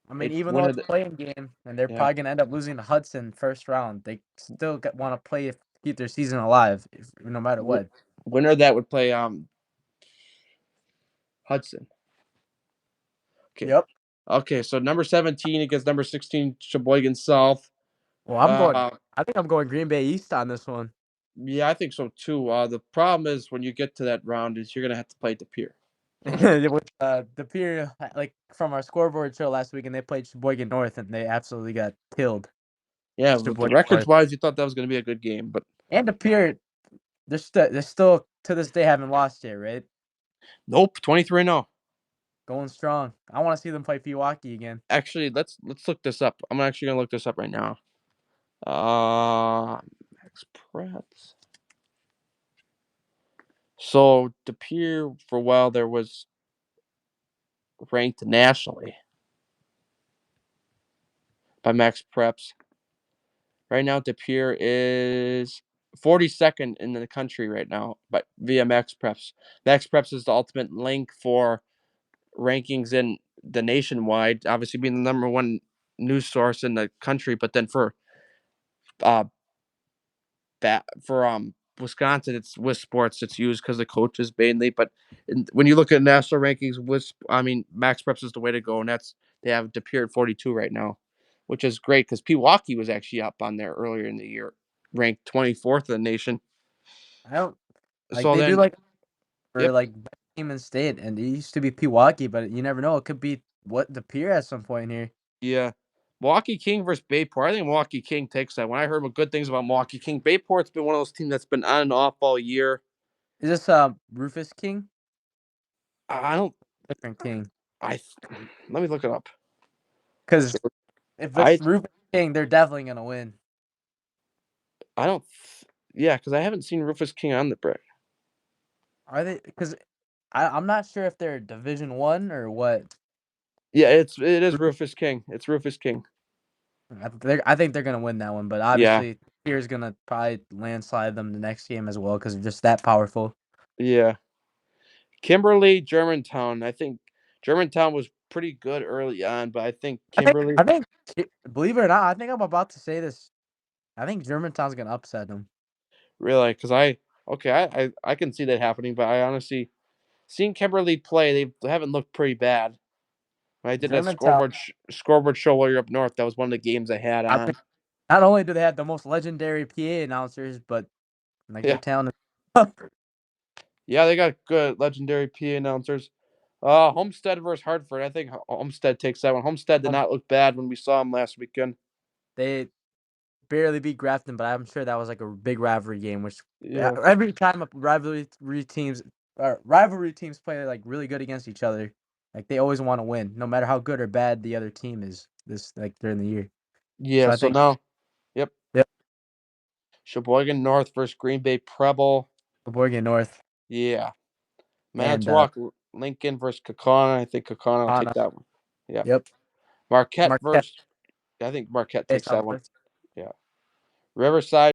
I mean, even though it's a playing game and they're probably gonna end up losing to Hudson first round, they still want to play keep their season alive, no matter what. Winner of that would play Hudson. Okay. Yep. Okay, so number 17 against number 16 Sheboygan South. Well, I think I'm going Green Bay East on this one. Yeah, I think so too. The problem is when you get to that round is you're gonna have to play De Pere. The Pier, like from our scoreboard show last week, and they played Sheboygan North, and they absolutely got killed. Yeah, with the Sheboygan records North. wise, you thought that was gonna be a good game, but And the Pier, they're still to this day haven't lost yet, right? nope, 23-0. Going strong. I want to see them play Pewaukee again. Actually, let's look this up. I'm actually gonna look this up right now. Max Preps. So De Pere for a while there was ranked nationally by Max Preps. Right now, De Pere is 42nd in the country right now, but via Max Preps. Max Preps is the ultimate link for rankings in the nationwide, obviously being the number one news source in the country, but then for Wisconsin, it's with sports. It's used because the coaches mainly. But when you look at national rankings, Max Preps is the way to go, and they have De Pere at 42 right now, which is great because Pewaukee was actually up on there earlier in the year, ranked 24th in the nation. I don't like So they then, do like for yep, like best team in state, and it used to be Pewaukee, but you never know. It could be the Pier at some point here. yeah. Milwaukee King versus Bayport. I think Milwaukee King takes that. When I heard good things about Milwaukee King, Bayport's been one of those teams that's been on and off all year. Is this Rufus King? I don't. Different King. Let me look it up. Because if it's Rufus King, they're definitely gonna win. I don't. Yeah, because I haven't seen Rufus King on the brick. Are they? Because I'm not sure if they're Division 1 or what. Yeah, it is Rufus King. It's Rufus King. I think they're gonna win that one, but obviously Pier's gonna probably landslide them the next game as well because they're just that powerful. Yeah. Kimberly, Germantown. I think Germantown was pretty good early on, but I think Kimberly. I think, believe it or not, I think I'm about to say this. I think Germantown's gonna upset them. Really, because I can see that happening, but I honestly seen Kimberly play. They haven't looked pretty bad. When I did that Germantown. scoreboard show while you're up north, that was one of the games I had I on. think not only do they have the most legendary PA announcers, but like Yeah. they're talented. Yeah, they got good legendary PA announcers. Homestead versus Hartford. I think Homestead takes that one. Homestead did not look bad when we saw them last weekend. They barely beat Grafton, but I'm sure that was like a big rivalry game. Which Yeah. every time rivalry teams play like really good against each other, like they always want to win, no matter how good or bad the other team is. This like during the year. Yeah. So I think now, yep. Yep. Sheboygan North versus Green Bay Preble. Sheboygan North. Yeah. And Manitowoc Lincoln versus Kaukauna. I think Kaukauna will take that one. Yeah. Yep. Marquette versus. I think Marquette takes that one. Yeah. Riverside